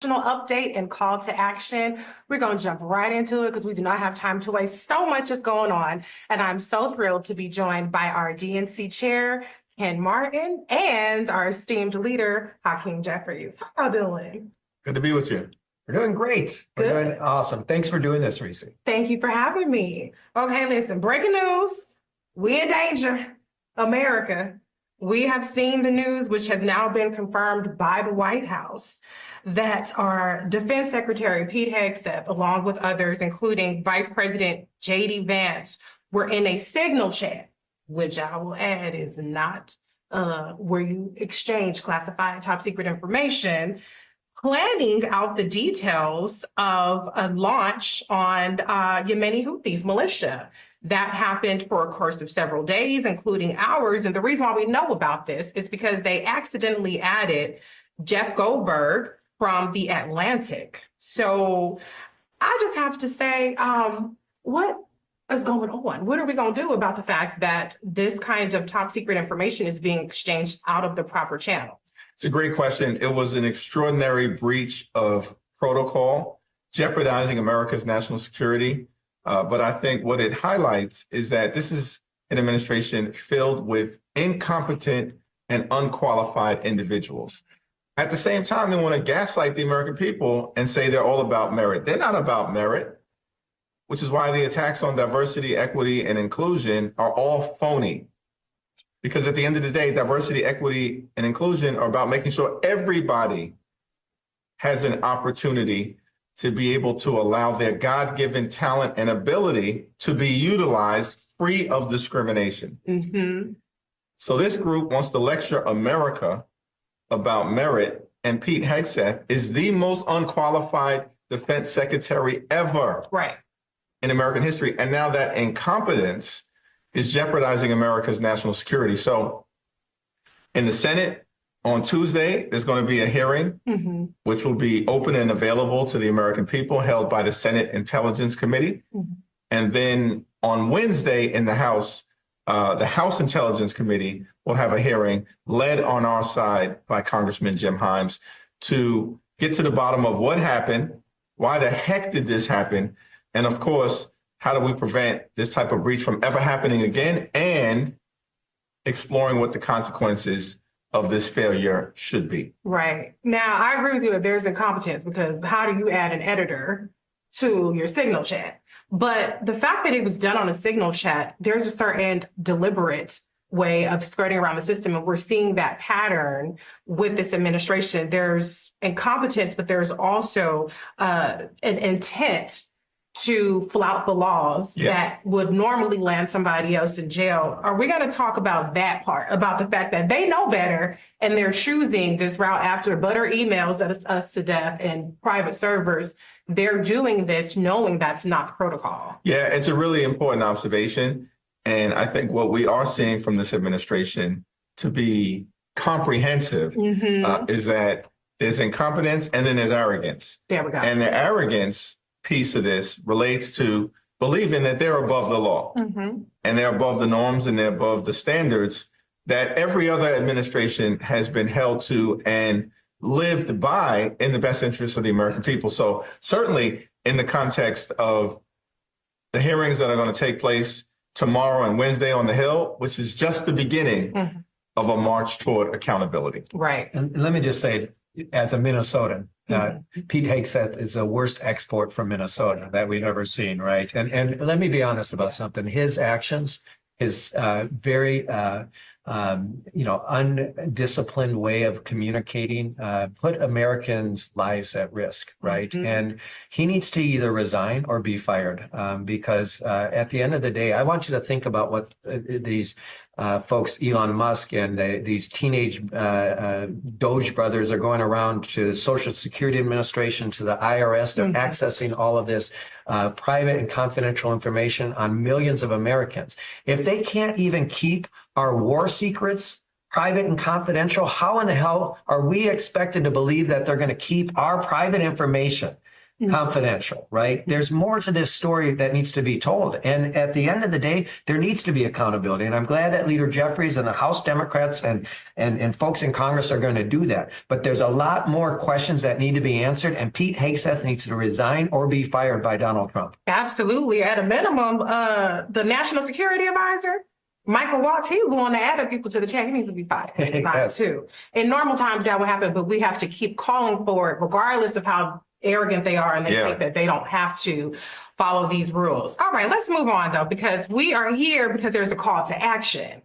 update and call to action. We're going to jump right into it because we do not have time to waste. So much is going on. And I'm so thrilled to be joined by our DNC chair, Ken Martin, and our esteemed leader, Hakeem Jeffries. How y'all doing? Good to be with you. We're doing great. We're doing awesome. Thanks for doing this, Reese. Thank you for having me. Okay, listen, breaking news. We in danger. America. We have seen the news, which has now been confirmed by the White House, that our Defense Secretary Pete Hegseth, along with others, including Vice President J.D. Vance, were in a signal chat, which I will add is not where you exchange classified top secret information, planning out the details of a launch on Yemeni Houthis militia. That happened for a course of several days, including hours. And the reason why we know about this is because they accidentally added Jeff Goldberg from The Atlantic. So I just have to say, what is going on? What are we going to do about the fact that this kind of top secret information is being exchanged out of the proper channels? It's a great question. It was an extraordinary breach of protocol, jeopardizing America's national security. But I think what it highlights is that this is an administration filled with incompetent and unqualified individuals. At the same time, they want to gaslight the American people and say they're all about merit. They're not about merit, which is why the attacks on diversity, equity, and inclusion are all phony. Because at the end of the day, diversity, equity, and inclusion are about making sure everybody has an opportunity to be able to allow their God-given talent and ability to be utilized free of discrimination. Mm-hmm. So this group wants to lecture America about merit, and Pete Hegseth is the most unqualified defense secretary ever in American history. And now that incompetence is jeopardizing America's national security. So in the Senate on Tuesday, there's going to be a hearing, which will be open and available to the American people, held by the Senate Intelligence Committee. And then on Wednesday in the House Intelligence Committee will have a hearing led on our side by Congressman Jim Himes to get to the bottom of what happened, why the heck did this happen, and of course, how do we prevent this type of breach from ever happening again, and exploring what the consequences of this failure should be. Right. Now, I agree with you that there's incompetence, because how do you add an editor to your signal chat? But the fact that it was done on a signal chat, there's a certain deliberate way of skirting around the system. And we're seeing that pattern with this administration. There's incompetence, but there's also an intent to flout the laws that would normally land somebody else in jail. Are we going to talk about that part, about the fact that they know better and they're choosing this route after butter emails that us to death and private servers? They're doing this knowing that's not the protocol. Yeah, it's a really important observation. And I think what we are seeing from this administration to be comprehensive is that there's incompetence and then there's arrogance. There we go. And the arrogance piece of this relates to believing that they're above the law and they're above the norms and they're above the standards that every other administration has been held to and lived by in the best interest of the American people. So certainly in the context of the hearings that are going to take place tomorrow and Wednesday on the Hill, which is just the beginning of a march toward accountability. Right. And let me just say, as a Minnesotan, Pete Hegseth is the worst export from Minnesota that we've ever seen, right? And let me be honest about something. His actions, his very undisciplined way of communicating put Americans' lives at risk, right? And he needs to either resign or be fired, because at the end of the day, I want you to think about what these folks, Elon Musk and these teenage Doge brothers are going around to the Social Security Administration, to the IRS. They're accessing all of this private and confidential information on millions of Americans. If they can't even keep our war secrets private and confidential, how in the hell are we expected to believe that they're going to keep our private information confidential, right? There's more to this story that needs to be told. And at the end of the day, there needs to be accountability. And I'm glad that Leader Jeffries and the House Democrats and folks in Congress are going to do that. But there's a lot more questions that need to be answered. And Pete Hegseth needs to resign or be fired by Donald Trump. Absolutely. At a minimum, the National Security Advisor, Michael Waltz, he's the one that added people to the chat. He needs to be fired Yes. too. In normal times, that would happen, but we have to keep calling for it, regardless of how arrogant they are and they think that they don't have to follow these rules. All right, let's move on though, because we are here because there's a call to action.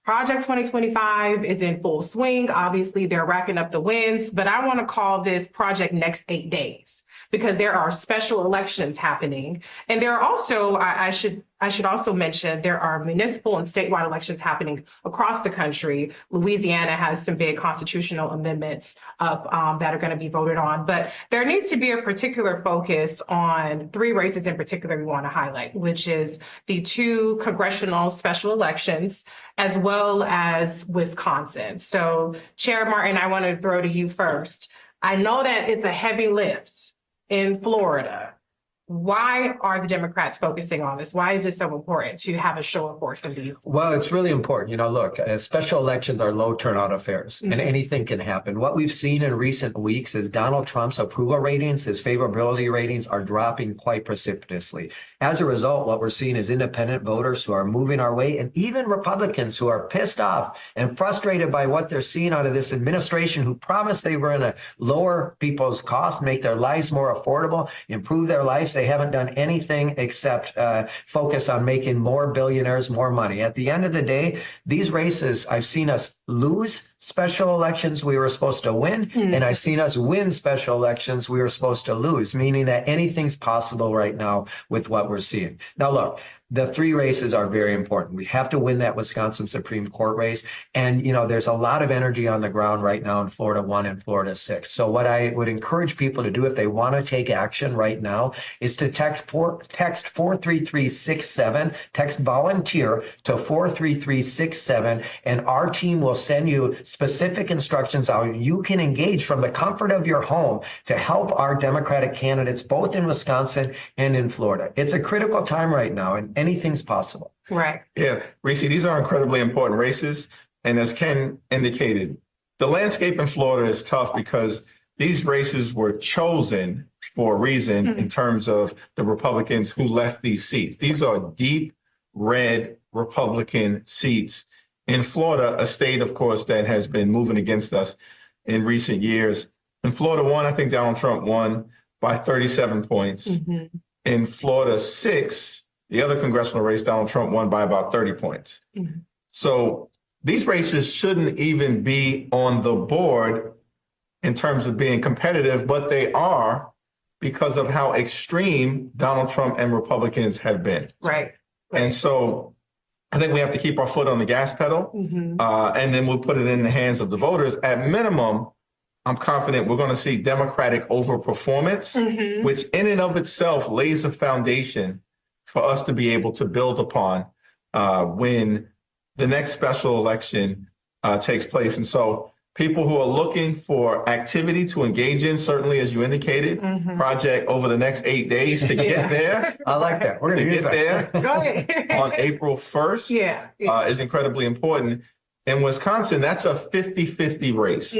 Project 2025 is in full swing. Obviously, they're racking up the wins, but I want to call this Project Next 8 Days because there are special elections happening. And there are also, I should also mention, there are municipal and statewide elections happening across the country. Louisiana has some big constitutional amendments up that are going to be voted on. But there needs to be a particular focus on 3 races in particular we want to highlight, which is the 2 congressional special elections, as well as Wisconsin. So Chair Martin, I want to throw to you first. I know that it's a heavy lift in Florida. Why are the Democrats focusing on this? Why is it so important to have a show of force in these? Well, it's really important. You know, look, special elections are low turnout affairs and anything can happen. What we've seen in recent weeks is Donald Trump's approval ratings, his favorability ratings are dropping quite precipitously. As a result, what we're seeing is independent voters who are moving our way and even Republicans who are pissed off and frustrated by what they're seeing out of this administration who promised they were going to lower people's costs, make their lives more affordable, improve their lives. They haven't done anything except focus on making more billionaires more money. At the end of the day, these races, I've seen us lose special elections we were supposed to win, and I've seen us win special elections we were supposed to lose, meaning that anything's possible right now with what we're seeing. Now, look, the 3 races are very important. We have to win that Wisconsin Supreme Court race. And, you know, there's a lot of energy on the ground right now in Florida 1 and Florida 6. So what I would encourage people to do if they want to take action right now is to text 43367, text volunteer to 43367, and our team will send you specific instructions how you can engage from the comfort of your home to help our Democratic candidates, both in Wisconsin and in Florida. It's a critical time right now, and anything's possible. Right. Yeah, Reese, these are incredibly important races. And as Ken indicated, the landscape in Florida is tough because these races were chosen for a reason in terms of the Republicans who left these seats. These are deep red Republican seats in Florida, a state, of course, that has been moving against us in recent years. In Florida 1, I think Donald Trump won by 37 points. In Florida 6, the other congressional race, Donald Trump won by about 30 points. So these races shouldn't even be on the board in terms of being competitive, but they are because of how extreme Donald Trump and Republicans have been. Right. And so I think we have to keep our foot on the gas pedal, and then we'll put it in the hands of the voters. At minimum, I'm confident we're going to see Democratic overperformance, which in and of itself lays a foundation for us to be able to build upon when the next special election takes place. And so people who are looking for activity to engage in, certainly as you indicated, project over the next 8 days to get there. I like that. We're going to get there Go ahead. on April 1st is incredibly important. In Wisconsin, that's a 50-50 race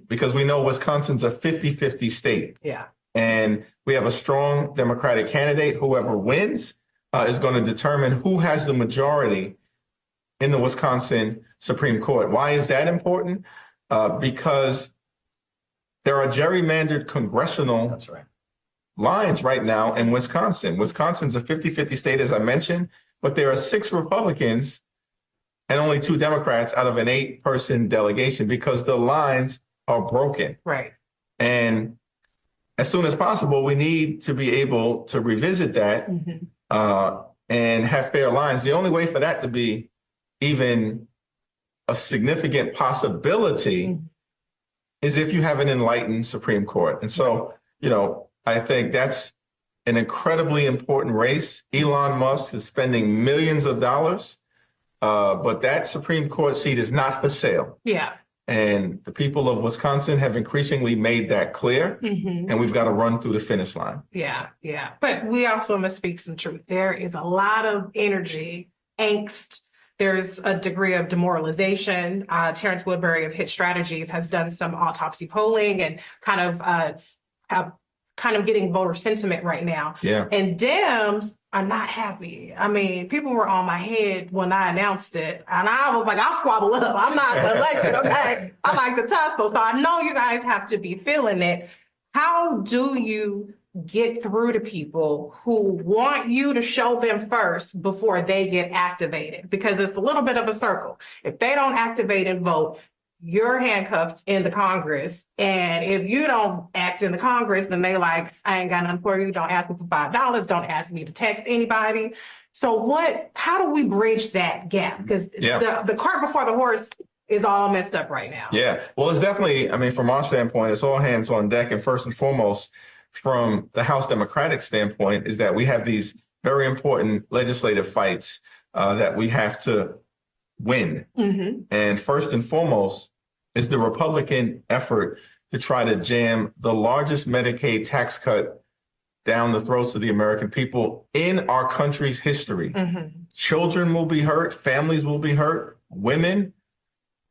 because we know Wisconsin's a 50-50 state. And we have a strong Democratic candidate. Whoever wins is going to determine who has the majority in the Wisconsin Supreme Court. Why is that important? Because there are gerrymandered congressional lines right now in Wisconsin. Wisconsin's a 50-50 state, as I mentioned, but there are 6 Republicans and only 2 Democrats out of an 8-person delegation because the lines are broken. Right. And as soon as possible, we need to be able to revisit that and have fair lines. The only way for that to be even a significant possibility is if you have an enlightened Supreme Court. And so, you know, I think that's an incredibly important race. Elon Musk is spending millions of dollars, but that Supreme Court seat is not for sale. And the people of Wisconsin have increasingly made that clear. And we've got to run through the finish line. Yeah, yeah. But we also must speak some truth. There is a lot of energy, angst. There's a degree of demoralization. Terrence Woodbury of Hit Strategies has done some autopsy polling and kind of getting voter sentiment right now. Yeah. And Dems are not happy. I mean, people were on my head when I announced it, and I was like, I'll squabble up. I'm not elected, okay? I like the tussle, so I know you guys have to be feeling it. How do you get through to people who want you to show them first before they get activated? Because it's a little bit of a circle. If they don't activate and vote, you're handcuffed in the Congress. And if you don't act in the Congress, then they like, I ain't got nothing for you. Don't ask me for $5. Don't ask me to text anybody. So how do we bridge that gap? Because the cart before the horse is all messed up right now. Yeah. Well, it's definitely, I mean, from our standpoint, it's all hands on deck. And first and foremost, from the House Democratic standpoint, is that we have these very important legislative fights that we have to win. And first and foremost is the Republican effort to try to jam the largest Medicaid tax cut down the throats of the American people in our country's history. Children will be hurt, families will be hurt, women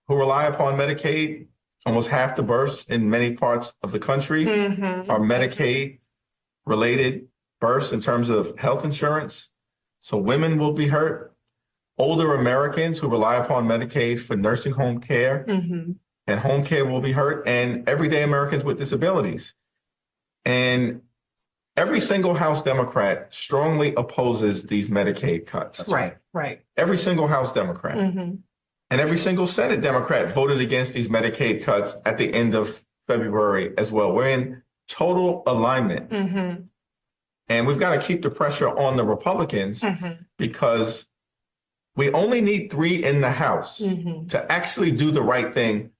who rely upon Medicaid, almost half the births in many parts of the country are Medicaid related births in terms of health insurance. So women will be hurt. Older Americans who rely upon Medicaid for nursing home care and home care will be hurt, and everyday Americans with disabilities. And every single House Democrat strongly opposes these Medicaid cuts. Right. Every single House Democrat. And every single Senate Democrat voted against these Medicaid cuts at the end of February as well. We're in total alignment. And we've got to keep the pressure on the Republicans because we only need 3 in the House to actually do the right thing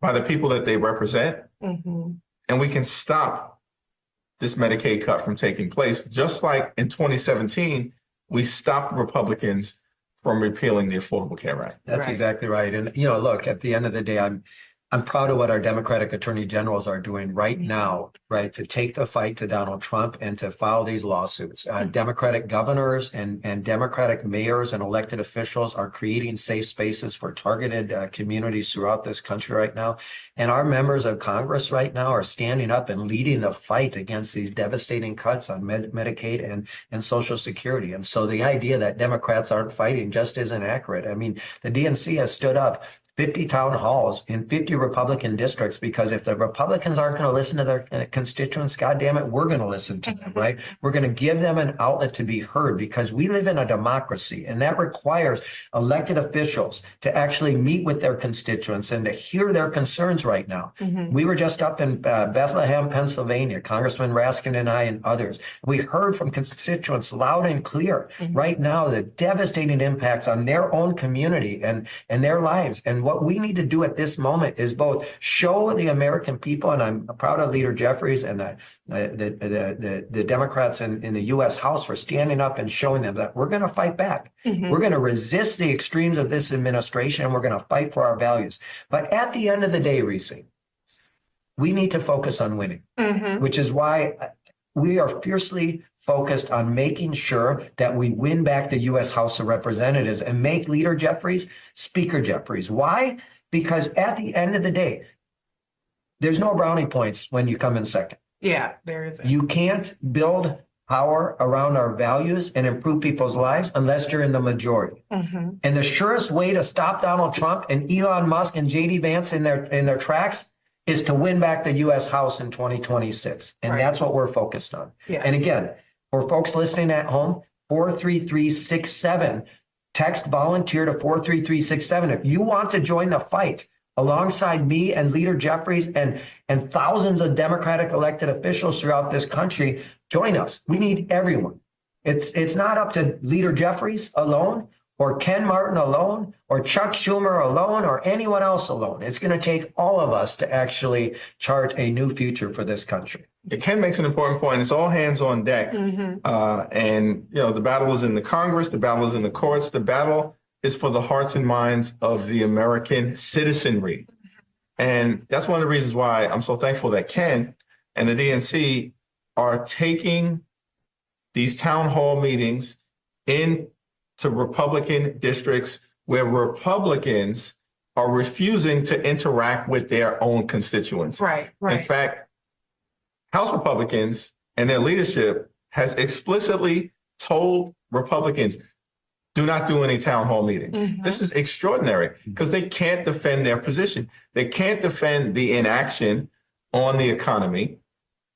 by the people that they represent. And we can stop this Medicaid cut from taking place. Just like in 2017, we stopped Republicans from repealing the Affordable Care Act. That's exactly right. And, look, at the end of the day, I'm proud of what our Democratic attorney generals are doing right now, right, to take the fight to Donald Trump and to file these lawsuits. Democratic governors and Democratic mayors and elected officials are creating safe spaces for targeted communities throughout this country right now. And our members of Congress right now are standing up and leading the fight against these devastating cuts on Medicaid and Social Security. And so the idea that Democrats aren't fighting just isn't accurate. I mean, the DNC has stood up 50 town halls in 50 Republican districts, because if the Republicans aren't going to listen to their constituents, God damn it, we're going to listen to them, right? We're going to give them an outlet to be heard, because we live in a democracy, and that requires elected officials to actually meet with their constituents and to hear their concerns right now. We were just up in Bethlehem, Pennsylvania, Congressman Raskin and I and others. We heard from constituents loud and clear right now the devastating impacts on their own community and their lives. And what we need to do at this moment is both show the American people, and I'm proud of Leader Jeffries and the Democrats in the U.S. House for standing up and showing them that we're going to fight back. We're going to resist the extremes of this administration, and we're going to fight for our values. But at the end of the day, Reese, we need to focus on winning, which is why we are fiercely focused on making sure that we win back the U.S. House of Representatives and make Leader Jeffries Speaker Jeffries. Why? Because at the end of the day, there's no brownie points when you come in second. Yeah, there isn't. You can't build power around our values and improve people's lives unless you're in the majority. And the surest way to stop Donald Trump and Elon Musk and J.D. Vance in their tracks is to win back the U.S. House in 2026. And that's what we're focused on. And again, for folks listening at home, 43367, text volunteer to 43367. If you want to join the fight alongside me and Leader Jeffries and thousands of Democratic elected officials throughout this country, join us. We need everyone. It's not up to Leader Jeffries alone, or Ken Martin alone, or Chuck Schumer alone, or anyone else alone. It's going to take all of us to actually chart a new future for this country. Ken makes an important point. It's all hands on deck. And, the battle is in the Congress. The battle is in the courts. The battle is for the hearts and minds of the American citizenry. And that's one of the reasons why I'm so thankful that Ken and the DNC are taking these town hall meetings into Republican districts where Republicans are refusing to interact with their own constituents. Right. In fact, House Republicans and their leadership has explicitly told Republicans, do not do any town hall meetings. This is extraordinary because they can't defend their position. They can't defend the inaction on the economy.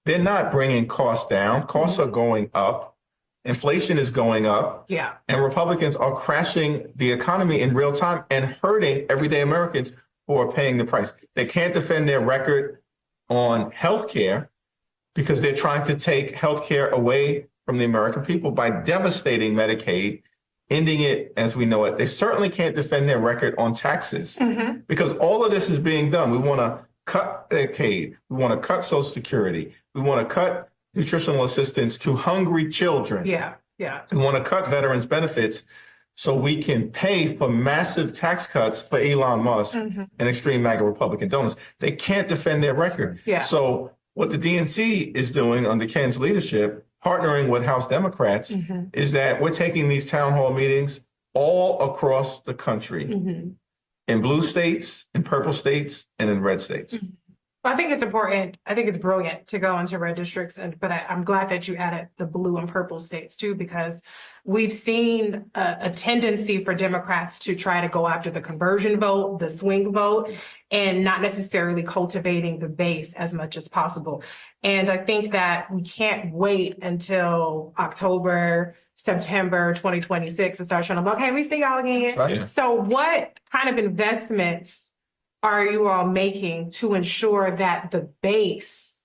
They're not bringing costs down. Costs are going up. Inflation is going up. Yeah. And Republicans are crashing the economy in real time and hurting everyday Americans who are paying the price. They can't defend their record on health care because they're trying to take health care away from the American people by devastating Medicaid, ending it as we know it. They certainly can't defend their record on taxes because all of this is being done. We want to cut Medicaid. We want to cut Social Security. We want to cut nutritional assistance to hungry children. Yeah. We want to cut veterans benefits so we can pay for massive tax cuts for Elon Musk and extreme MAGA Republican donors. They can't defend their record. Yeah. So what the DNC is doing under Ken's leadership, partnering with House Democrats, is that we're taking these town hall meetings all across the country, in blue states, in purple states, and in red states. I think it's important. I think it's brilliant to go into red districts, but I'm glad that you added the blue and purple states too, because we've seen a tendency for Democrats to try to go after the conversion vote, the swing vote, and not necessarily cultivating the base as much as possible. And I think that we can't wait until October, September 2026 to start showing up, okay, we see y'all again. That's right. Yeah. So what kind of investments are you all making to ensure that the base,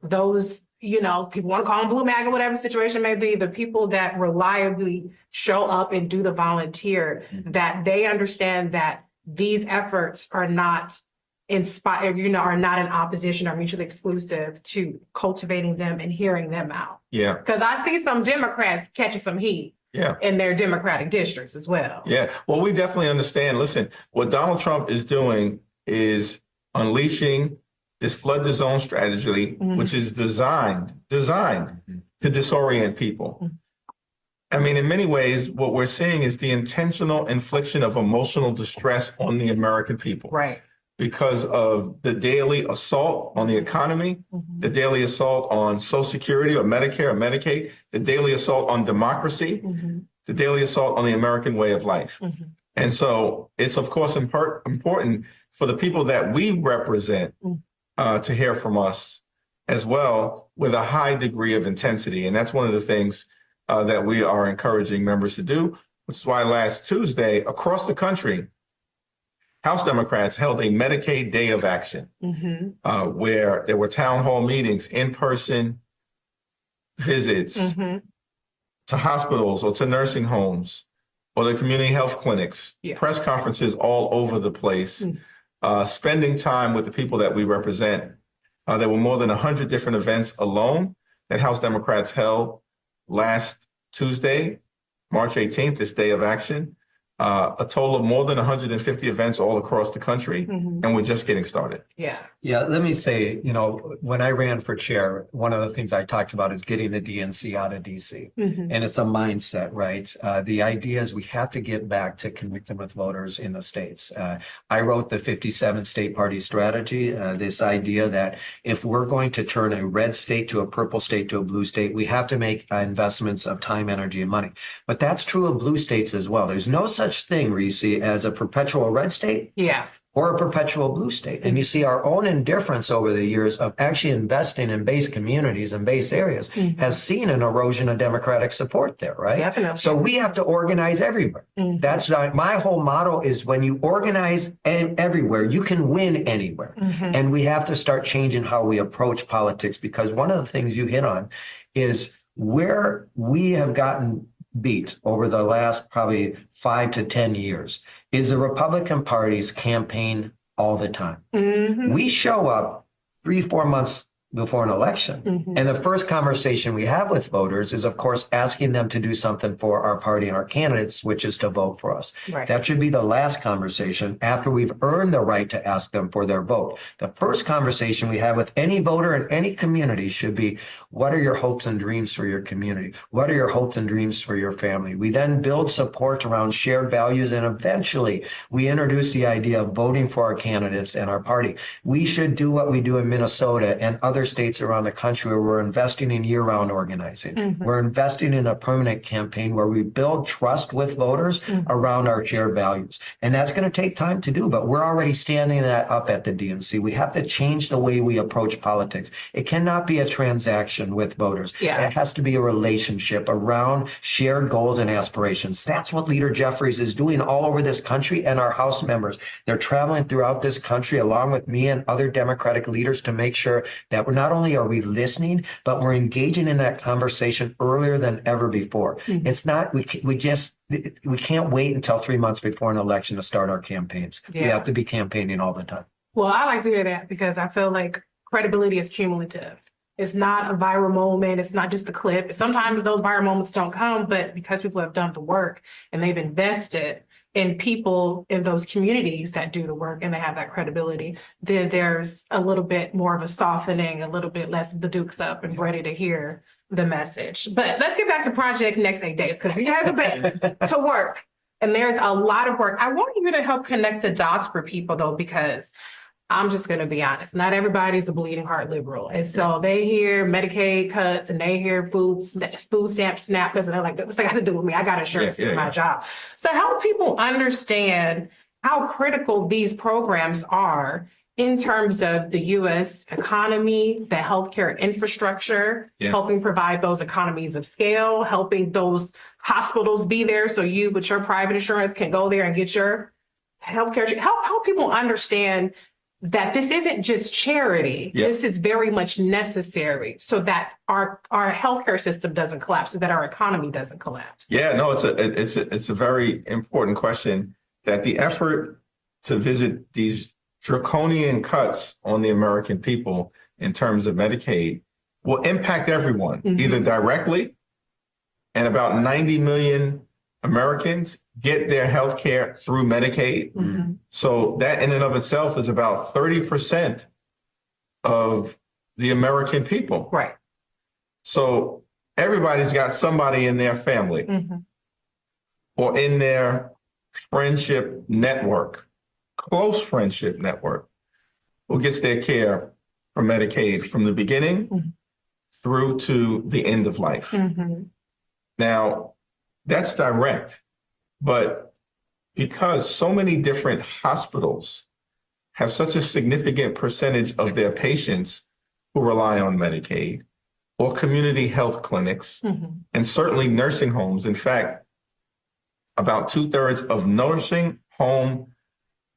those, people want to call them blue MAGA, whatever the situation may be, the people that reliably show up and do the volunteer, that they understand that these efforts are not inspired, are not in opposition or mutually exclusive to cultivating them and hearing them out. Yeah. Because I see some Democrats catching some heat in their Democratic districts as well. Yeah. Well, we definitely understand. Listen, what Donald Trump is doing is unleashing this flood the zone strategy, which is designed to disorient people. I mean, in many ways, what we're seeing is the intentional infliction of emotional distress on the American people. Right. Because of the daily assault on the economy, the daily assault on Social Security or Medicare or Medicaid, the daily assault on democracy, the daily assault on the American way of life. And so it's, of course, important for the people that we represent to hear from us as well with a high degree of intensity. And that's one of the things that we are encouraging members to do, which is why last Tuesday across the country, House Democrats held a Medicaid Day of Action where there were town hall meetings, in-person visits to hospitals or to nursing homes or the community health clinics, press conferences all over the place, spending time with the people that we represent. There were more than 100 different events alone that House Democrats held last Tuesday, March 18th, this Day of Action. A total of more than 150 events all across the country, and we're just getting started. Yeah, let me say, when I ran for chair, one of the things I talked about is getting the DNC out of DC. And it's a mindset, right? The idea is we have to get back to connecting with voters in the states. I wrote the 57 state party strategy, this idea that if we're going to turn a red state to a purple state to a blue state, we have to make investments of time, energy, and money. But that's true of blue states as well. There's no such thing, Reese, as a perpetual red state or a perpetual blue state. And you see our own indifference over the years of actually investing in base communities and base areas has seen an erosion of Democratic support there, right? Definitely. So we have to organize everywhere. That's my whole motto is when you organize everywhere, you can win anywhere. And we have to start changing how we approach politics, because one of the things you hit on is where we have gotten beat over the last probably 5 to 10 years is the Republican Party's campaign all the time. We show up 3-4 months before an election. Mhm. And the first conversation we have with voters is, of course, asking them to do something for our party and our candidates, which is to vote for us. Right. That should be the last conversation after we've earned the right to ask them for their vote. The first conversation we have with any voter in any community should be, what are your hopes and dreams for your community? What are your hopes and dreams for your family? We then build support around shared values, and eventually we introduce the idea of voting for our candidates and our party. We should do what we do in Minnesota and other states around the country where we're investing in year-round organizing. Mhm. We're investing in a permanent campaign where we build trust with voters around our shared values. And that's going to take time to do, but we're already standing that up at the DNC. We have to change the way we approach politics. It cannot be a transaction with voters. Yeah. It has to be a relationship around shared goals and aspirations. That's what Leader Jeffries is doing all over this country, and our House members. They're traveling throughout this country along with me and other Democratic leaders to make sure that we're not only are we listening, but we're engaging in that conversation earlier than ever before. Mhm. It's not, we can't wait until 3 months before an election to start our campaigns. We Yeah. have to be campaigning all the time. Well, I like to hear that because I feel like credibility is cumulative. It's not a viral moment. It's not just a clip. Sometimes those viral moments don't come, but because people have done the work and they've invested in people in those communities that do the work and they have that credibility, then there's a little bit more of a softening, a little bit less of the dukes up and ready to hear the message. But let's get back to Project Next 8 Days because you guys have been to work and there's a lot of work. I want you to help connect the dots for people though, because I'm just going to be honest. Not everybody's a bleeding heart liberal. And so they hear Medicaid cuts and they hear food stamp snap because they're like, what's that got to do with me? I got insurance in my job. So help people understand how critical these programs are in terms of the U.S. economy, the healthcare infrastructure, helping provide those economies of scale, helping those hospitals be there so you with your private insurance can go there and get your healthcare. Help people understand that this isn't just charity. Yep. This is very much necessary so that our healthcare system doesn't collapse, so that our economy doesn't collapse. Yeah, no, it's a very important question, that the effort to visit these draconian cuts on the American people in terms of Medicaid will impact everyone, either directly, and about 90 million Americans get their health care through Medicaid. Mhm. So that in and of itself is about 30% of the American people. Right. So everybody's got somebody in their family Mhm. or in their friendship network, close friendship network, who gets their care from Medicaid from the beginning Mhm. through to the end of life. Mhm. Now, that's direct, but because so many different hospitals have such a significant percentage of their patients who rely on Medicaid or community health clinics, Mhm. and certainly nursing homes. In fact, about 2/3 of nursing home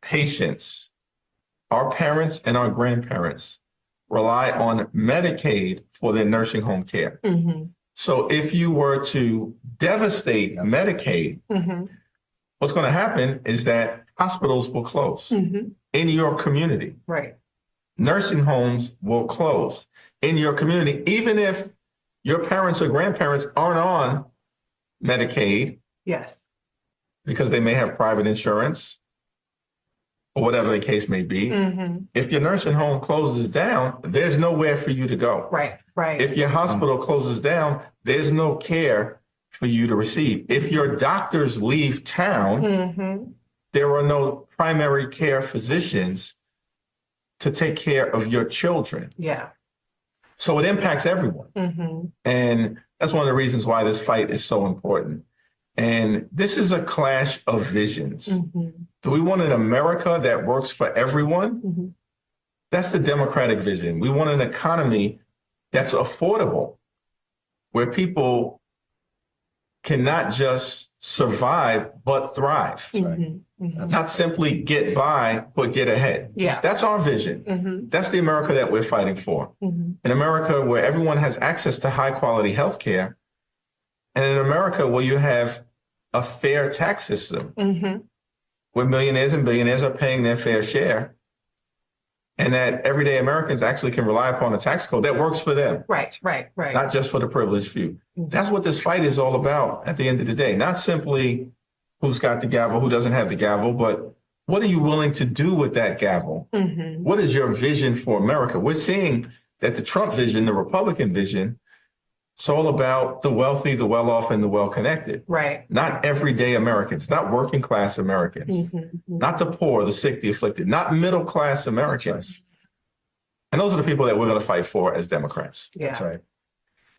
patients, our parents and our grandparents, rely on Medicaid for their nursing home care. Mhm. So if you were to devastate Medicaid, Mhm. what's going to happen is that hospitals will close Mhm. in your community. Right. Nursing homes will close in your community, even if your parents or grandparents aren't on Medicaid Yes. because they may have private insurance or whatever the case may be. Mhm. If your nursing home closes down, there's nowhere for you to go. Right. Right. If your hospital closes down, there's no care for you to receive. If your doctors leave town, Mhm. there are no primary care physicians to take care of your children. Yeah. So it impacts everyone. Mhm. And that's one of the reasons why this fight is so important. And this is a clash of visions. Mhm. Do we want an America that works for everyone? Mhm. That's the Democratic vision. We want an economy that's affordable, where people can not just survive, but thrive. Mhm. Mhm. Not simply get by, but get ahead. Yeah. That's our vision. Mhm. That's the America that we're fighting for. Mhm. An America where everyone has access to high quality health care, and an America where you have a fair tax system, Mhm. where millionaires and billionaires are paying their fair share, and that everyday Americans actually can rely upon a tax code that works for them, Right, right, right. not just for the privileged few. That's what this fight is all about at the end of the day. Not simply who's got the gavel, who doesn't have the gavel, but what are you willing to do with that gavel? What is your vision for America? We're seeing that the Trump vision, the Republican vision, it's all about the wealthy, the well-off, and the well-connected. Right. Not everyday Americans, not working class Americans, not the poor, the sick, the afflicted, not middle class Americans. And those are the people that we're going to fight for as Democrats. Yeah. That's right.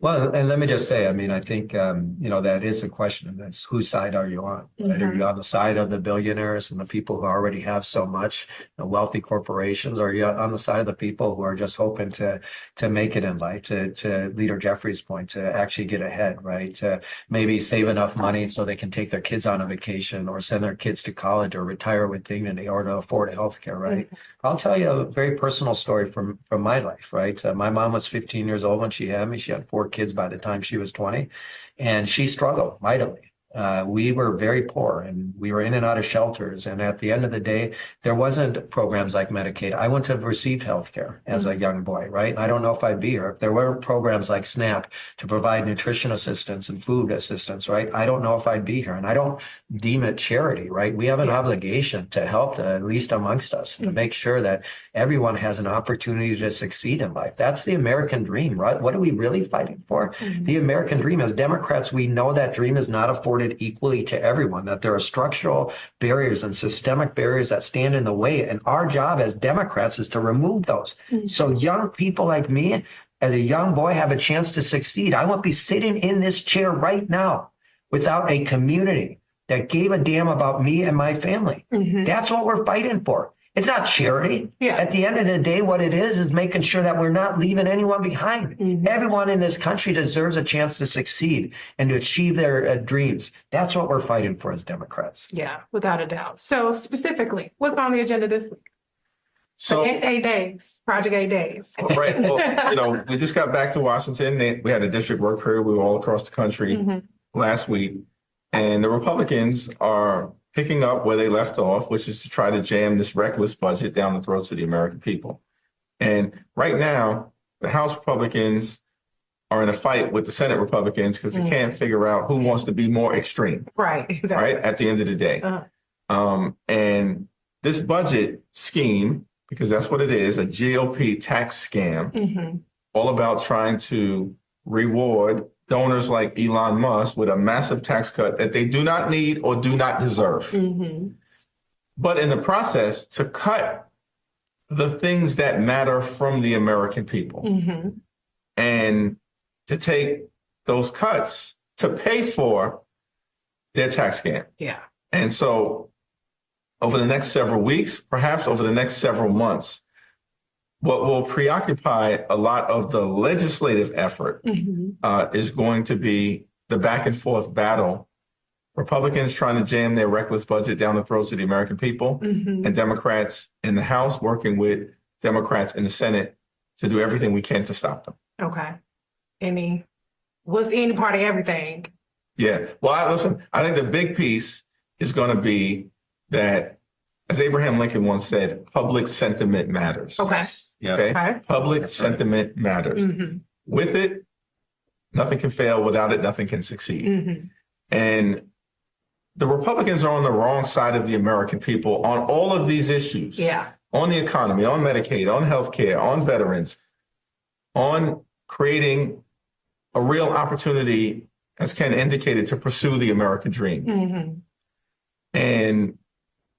Well, and let me just say, I mean, I think, that is a question, and that's whose side are you on? Right? Are you on the side of the billionaires and the people who already have so much, the wealthy corporations? Or are you on the side of the people who are just hoping to make it in life, to Leader Jeffrey's point, to actually get ahead, right? To maybe save enough money so they can take their kids on a vacation or send their kids to college or retire with dignity or to afford health care, right? I'll tell you a very personal story from my life, right? My mom was 15 years old when she had me. She had 4 kids by the time she was 20, and she struggled mightily. We were very poor and we were in and out of shelters. And at the end of the day, there wasn't programs like Medicaid. I wouldn't have received health care as a young boy, right? And I don't know if I'd be here. If there weren't programs like SNAP to provide nutrition assistance and food assistance, right? I don't know if I'd be here. And I don't deem it charity, right? We have an obligation to help the least amongst us, to make sure that everyone has an opportunity to succeed in life. That's the American dream, right? What are we really fighting for? The American dream. As Democrats, we know that dream is not afforded equally to everyone, that there are structural barriers and systemic barriers that stand in the way. And our job as Democrats is to remove those. So young people like me, as a young boy, have a chance to succeed. I won't be sitting in this chair right now without a community that gave a damn about me and my family. That's what we're fighting for. It's not charity. Yeah. At the end of the day, what it is making sure that we're not leaving anyone behind. Everyone in this country deserves a chance to succeed and to achieve their dreams. That's what we're fighting for as Democrats. Yeah, without a doubt. So specifically, what's on the agenda this week? So, Next 8 days, Project 8 days. right. Well, we just got back to Washington. We had a district work period. We were all across the country last week. And the Republicans are picking up where they left off, which is to try to jam this reckless budget down the throats of the American people. And right now, the House Republicans are in a fight with the Senate Republicans because they can't figure out who wants to be more extreme. Right, exactly. Right, at the end of the day. And this budget scheme, because that's what it is, a GOP tax scam, all about trying to reward donors like Elon Musk with a massive tax cut that they do not need or do not deserve. But in the process, to cut the things that matter from the American people and to take those cuts to pay for their tax scam. Yeah. And so over the next several weeks, perhaps over the next several months, what will preoccupy a lot of the legislative effort is going to be the back and forth battle. Republicans trying to jam their reckless budget down the throats of the American people, and Democrats in the House working with Democrats in the Senate to do everything we can to stop them. Okay. What's any part of everything? Yeah. Well, listen, I think the big piece is going to be that, as Abraham Lincoln once said, public sentiment matters. Okay. Yeah. Okay. Public sentiment matters. With it, nothing can fail. Without it, nothing can succeed. And the Republicans are on the wrong side of the American people on all of these issues. Yeah. On the economy, on Medicaid, on healthcare, on veterans, on creating a real opportunity, as Ken indicated, to pursue the American dream. And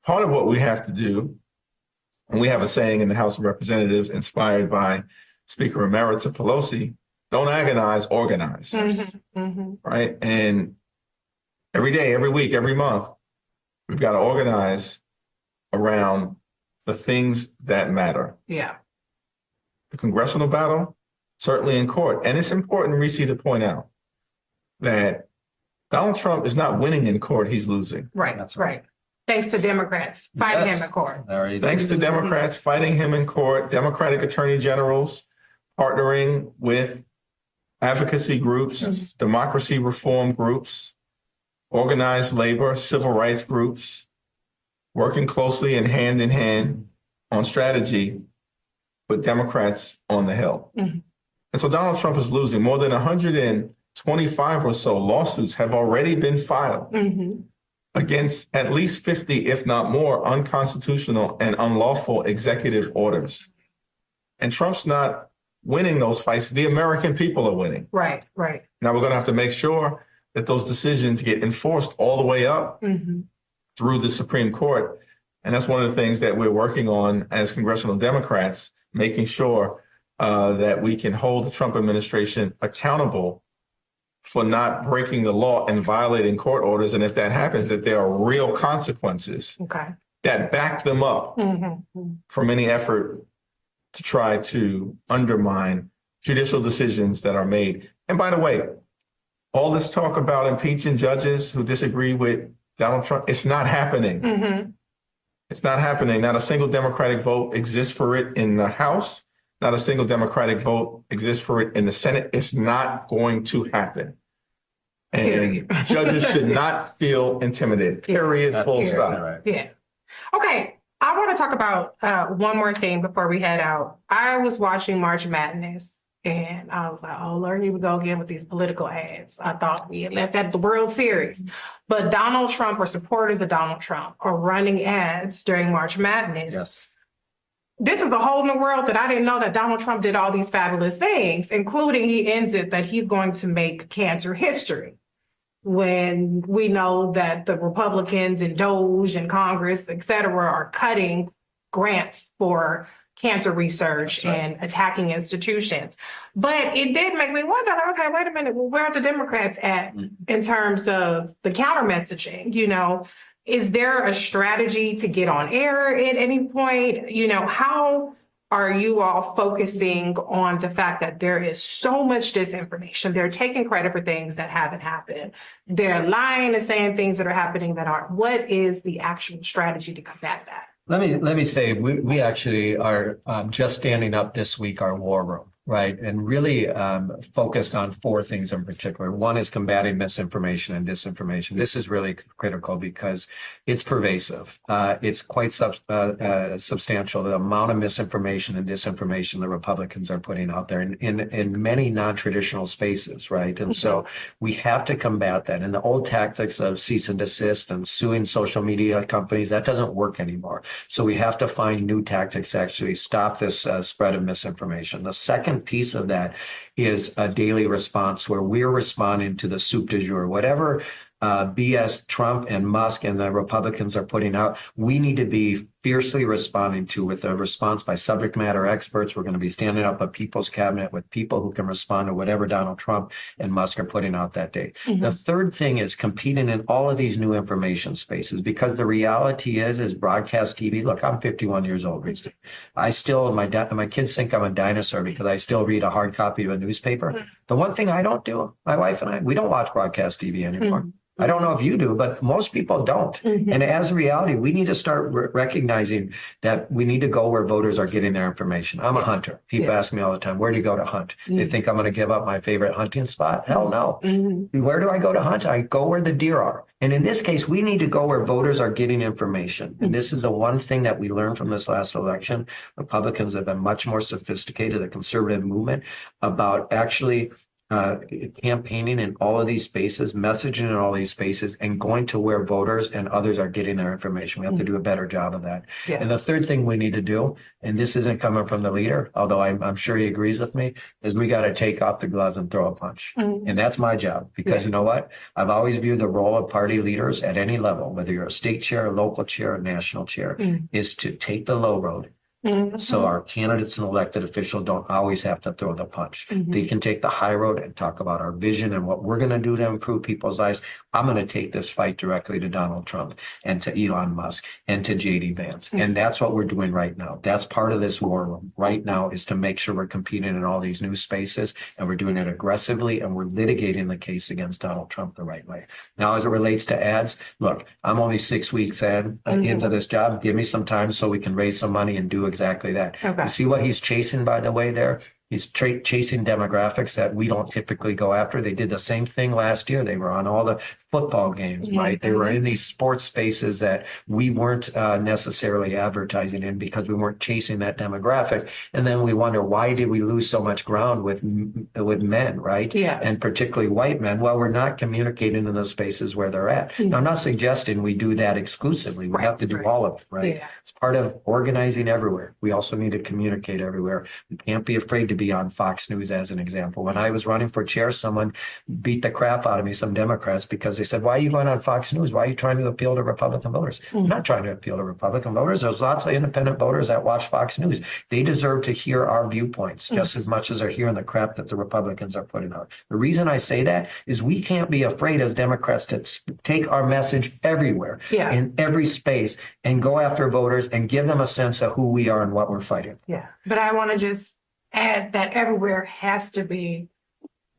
part of what we have to do, and we have a saying in the House of Representatives inspired by Speaker Emeritus Pelosi, don't agonize, organize. Right? And every day, every week, every month, we've got to organize around the things that matter. Yeah. The congressional battle, certainly in court. And it's important, Reese, to point out that Donald Trump is not winning in court, he's losing. Right. That's right. Thanks to Democrats fighting him in court. Thanks to Democrats fighting him in court, Democratic attorney generals partnering with advocacy groups, democracy reform groups, organized labor, civil rights groups, working closely and hand in hand on strategy. but Democrats on the Hill. Mhm. And so Donald Trump is losing. More than 125 or so lawsuits have already been filed Mhm. against at least 50, if not more, unconstitutional and unlawful executive orders. And Trump's not winning those fights. The American people are winning. Right, right. Now we're going to have to make sure that those decisions get enforced all the way up Mhm. through the Supreme Court. And that's one of the things that we're working on as congressional Democrats, making sure that we can hold the Trump administration accountable for not breaking the law and violating court orders. And if that happens, that there are real consequences Okay. that back them up Mhm. from any effort to try to undermine judicial decisions that are made. And by the way, all this talk about impeaching judges who disagree with Donald Trump, it's not happening. Mhm. It's not happening. Not a single Democratic vote exists for it in the House. Not a single Democratic vote exists for it in the Senate. It's not going to happen. And Period. judges should not feel intimidated. Period. Full stop. Yeah. Okay. I want to talk about one more thing before we head out. I was watching March Madness and I was like, oh, Lord, here we go again with these political ads. I thought we had left at the World Series. But Donald Trump or supporters of Donald Trump are running ads during March Madness. Yes. This is a whole new world that I didn't know that Donald Trump did all these fabulous things, including he ends it that he's going to make cancer history. When we know that the Republicans and DOJ and Congress, et cetera, are cutting grants for cancer research and attacking institutions. But it did make me wonder, like, okay, wait a minute, well, where are the Democrats at in terms of the counter messaging? You know, is there a strategy to get on air at any point? You know, how are you all focusing on the fact that there is so much disinformation? They're taking credit for things that haven't happened. They're lying and saying things that are happening that aren't. What is the actual strategy to combat that? Let me say, we actually are just standing up this week our war room, right? And really focused on four things in particular. One is combating misinformation and disinformation. This is really critical because it's pervasive. It's quite substantial, the amount of misinformation and disinformation the Republicans are putting out there in many non-traditional spaces, right? And so we have to combat that. And the old tactics of cease and desist and suing social media companies, that doesn't work anymore. So we have to find new tactics to actually stop this spread of misinformation. The second piece of that is a daily response where we're responding to the soup du jour, whatever BS Trump and Musk and the Republicans are putting out, we need to be fiercely responding to with a response by subject matter experts. We're going to be standing up a people's cabinet with people who can respond to whatever Donald Trump and Musk are putting out that day. The third thing is competing in all of these new information spaces, because the reality is broadcast TV. Look, I'm 51 years old. I still, my kids think I'm a dinosaur because I still read a hard copy of a newspaper. The one thing I don't do, my wife and I, we don't watch broadcast TV anymore. I don't know if you do, but most people don't. And as a reality, we need to start recognizing that we need to go where voters are getting their information. I'm a hunter. People ask me all the time, where do you go to hunt? They think I'm going to give up my favorite hunting spot? Hell no. Where do I go to hunt? I go where the deer are. And in this case, we need to go where voters are getting information. And this is the one thing that we learned from this last election. Republicans have been much more sophisticated, the conservative movement, about actually campaigning in all of these spaces, messaging in all these spaces, and going to where voters and others are getting their information. We have to do a better job of that. And the third thing we need to do, and this isn't coming from the leader, although I'm sure he agrees with me, is we got to take off the gloves and throw a punch. And that's my job, because you know what? I've always viewed the role of party leaders at any level, whether you're a state chair, a local chair, a national chair, is to take the low road. So our candidates and elected officials don't always have to throw the punch. They can take the high road and talk about our vision and what we're going to do to improve people's lives. I'm going to take this fight directly to Donald Trump and to Elon Musk and to JD Vance. And that's what we're doing right now. That's part of this war room right now, is to make sure we're competing in all these new spaces, and we're doing it aggressively, and we're litigating the case against Donald Trump the right way. Now, as it relates to ads, look, I'm only 6 weeks into this job. Give me some time so we can raise some money and do exactly that. You see what he's chasing, by the way, there? He's chasing demographics that we don't typically go after. They did the same thing last year. They were on all the football games, right? They were in these sports spaces that we weren't necessarily advertising in because we weren't chasing that demographic. And then we wonder, why did we lose so much ground with men, right? Yeah. And particularly white men. Well, we're not communicating in those spaces where they're at. Now, I'm not suggesting we do that exclusively. We have to do all of it, right? Yeah. It's part of organizing everywhere. We also need to communicate everywhere. We can't be afraid to be on Fox News, as an example. When I was running for chair, someone beat the crap out of me, some Democrats, because they said, why are you going on Fox News? Why are you trying to appeal to Republican voters? I'm not trying to appeal to Republican voters. There's lots of independent voters that watch Fox News. They deserve to hear our viewpoints just as much as they're hearing the crap that the Republicans are putting out. The reason I say that is we can't be afraid as Democrats to take our message everywhere, in every space, and go after voters and give them a sense of who we are and what we're fighting. Yeah. But I want to just add that everywhere has to be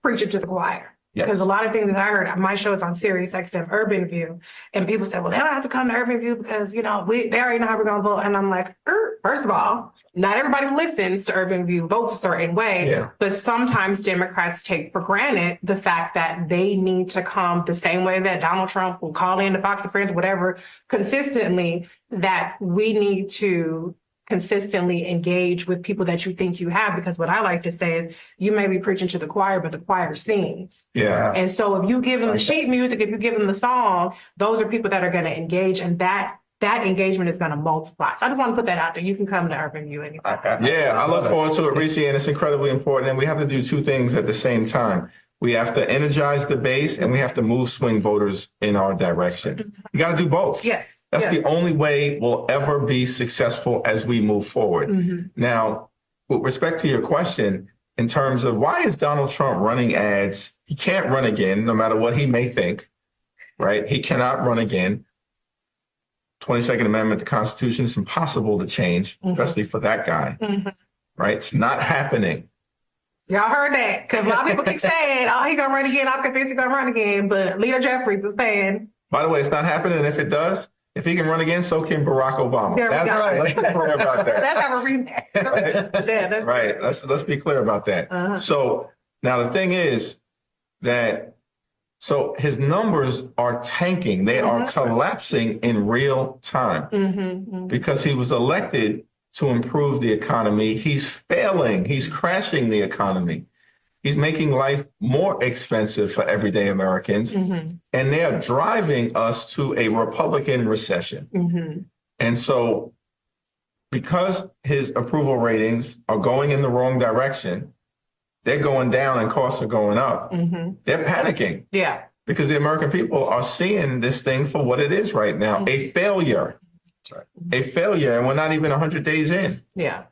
preaching to the choir. Because a lot of things that I heard, my show is on Sirius XM Urban View, and people say, well, they don't have to come to Urban View because, they already know how we're going to vote. And I'm like, first of all, not everybody who listens to Urban View votes a certain way, but sometimes Democrats take for granted the fact that they need to come the same way that Donald Trump will call in to Fox and Friends, whatever, consistently, that we need to consistently engage with people that you think you have, because what I like to say is you may be preaching to the choir, but the choir sings. Yeah. And so if you give them the sheet music, if you give them the song, those are people that are going to engage, and that engagement is going to multiply. So I just want to put that out there. You can come to Urban View anytime. Yeah, I look forward to it, Reese, and it's incredibly important. And we have to do two things at the same time. We have to energize the base, and we have to move swing voters in our direction. You got to do both. Yes. That's the only way we'll ever be successful as we move forward. Now, with respect to your question, in terms of why is Donald Trump running ads? He can't run again, no matter what he may think, right? He cannot run again. 22nd Amendment, the Constitution, is impossible to change, especially for that guy, right? It's not happening. Y'all heard that? Because a lot of people keep saying, oh, he gonna run again. I'm convinced he's gonna run again. But Leader Jeffries is saying. By the way, it's not happening. And if it does, if he can run again, so can Barack Obama. That's right. Let's be clear about that. Let's have a rematch. Right. Right. Let's be clear about that. So now the thing is that his numbers are tanking. They are collapsing in real time because he was elected to improve the economy. He's failing. He's crashing the economy. He's making life more expensive for everyday Americans, and they're driving us to a Republican recession. And so because his approval ratings are going in the wrong direction, they're going down and costs are going up. They're panicking. Yeah. Because the American people are seeing this thing for what it is right now, a failure. That's right. A failure, and we're not even 100 days in. Yeah.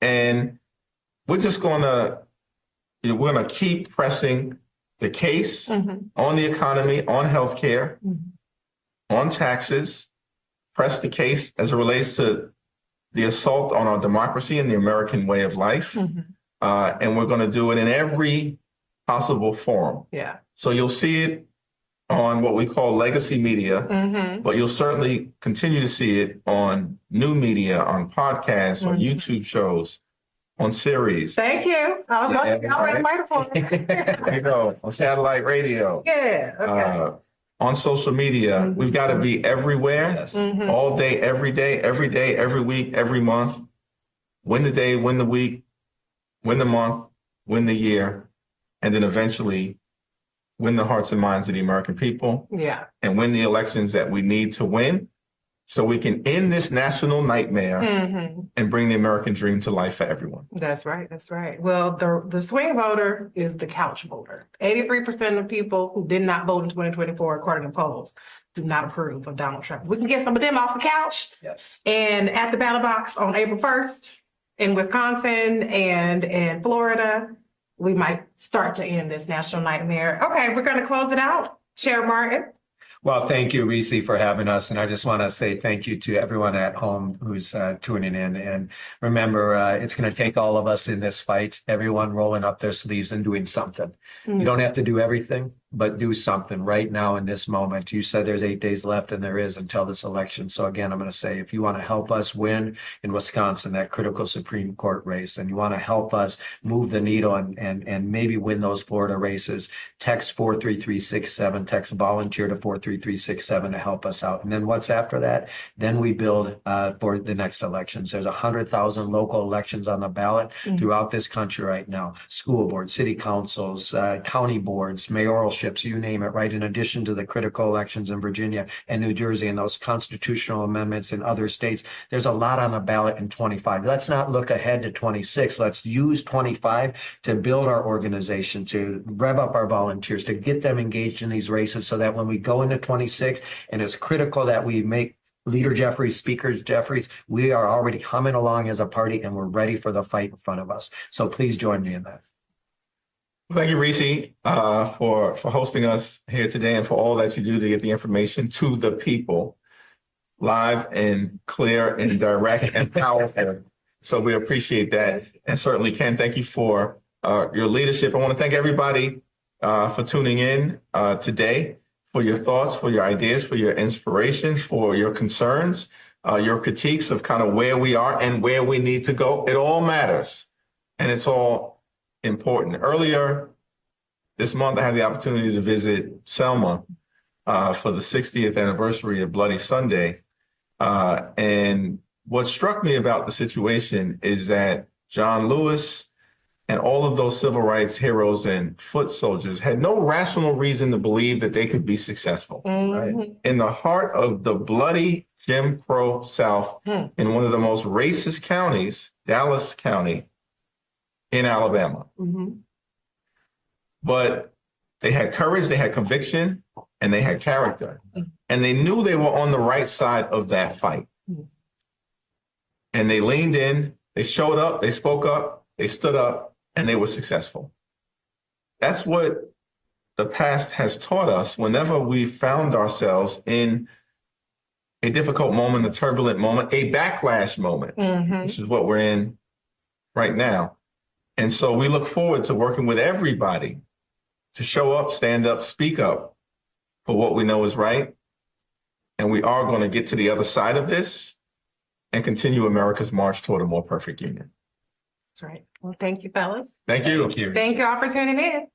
And we're just going to, we're going to keep pressing the case on the economy, on healthcare, on taxes, press the case as it relates to the assault on our democracy and the American way of life. And we're going to do it in every possible forum. Yeah. So you'll see it on what we call legacy media, but you'll certainly continue to see it on new media, on podcasts, on YouTube shows, on series. Thank you. I was going to say, I'll bring the microphone. There you go. On satellite radio. Yeah. Okay. On social media. We've got to be everywhere, all day, every week, every month. Win the day, win the week, win the month, win the year, and then eventually win the hearts and minds of the American people. Yeah. And win the elections that we need to win so we can end this national nightmare and bring the American dream to life for everyone. That's right. That's right. Well, the swing voter is the couch voter. 83% of people who did not vote in 2024, according to polls, do not approve of Donald Trump. We can get some of them off the couch. Yes. And at the ballot box on April 1st in Wisconsin and in Florida, we might start to end this national nightmare. Okay, we're going to close it out. Chair Martin. Well, thank you, Reese, for having us. And I just want to say thank you to everyone at home who's tuning in. And remember, it's going to take all of us in this fight, everyone rolling up their sleeves and doing something. You don't have to do everything, but do something right now in this moment. You said there's 8 days left, and there is until this election. So again, I'm going to say, if you want to help us win in Wisconsin, that critical Supreme Court race, and you want to help us move the needle and maybe win those Florida races, text 43367, text volunteer to 43367 to help us out. And then what's after that? Then we build for the next elections. There's 100,000 local elections on the ballot throughout this country right now. School boards, city councils, county boards, mayoralships, you name it, right? In addition to the critical elections in Virginia and New Jersey and those constitutional amendments in other states, there's a lot on the ballot in 25. Let's not look ahead to 26. Let's use 25 to build our organization, to rev up our volunteers, to get them engaged in these races so that when we go into 26, and it's critical that we make Leader Jeffries, Speakers Jeffries, we are already humming along as a party and we're ready for the fight in front of us. So please join me in that. Thank you, Reese, for hosting us here today and for all that you do to get the information to the people live and clear and direct and powerful. So we appreciate that. And certainly, Ken, thank you for your leadership. I want to thank everybody for tuning in today, for your thoughts, for your ideas, for your inspiration, for your concerns, your critiques of kind of where we are and where we need to go. It all matters. And it's all important. Earlier this month, I had the opportunity to visit Selma for the 60th anniversary of Bloody Sunday. And what struck me about the situation is that John Lewis and all of those civil rights heroes and foot soldiers had no rational reason to believe that they could be successful. Right? In the heart of the bloody Jim Crow South, in one of the most racist counties, Dallas County, in Alabama. But they had courage, they had conviction, and they had character. And they knew they were on the right side of that fight. And they leaned in, they showed up, they spoke up, they stood up, and they were successful. That's what the past has taught us whenever we found ourselves in a difficult moment, a turbulent moment, a backlash moment, which is what we're in right now. And so we look forward to working with everybody to show up, stand up, speak up for what we know is right. And we are going to get to the other side of this and continue America's march toward a more perfect union. That's right. Well, thank you, fellas. Thank you. Thank you. Thank you all for tuning in.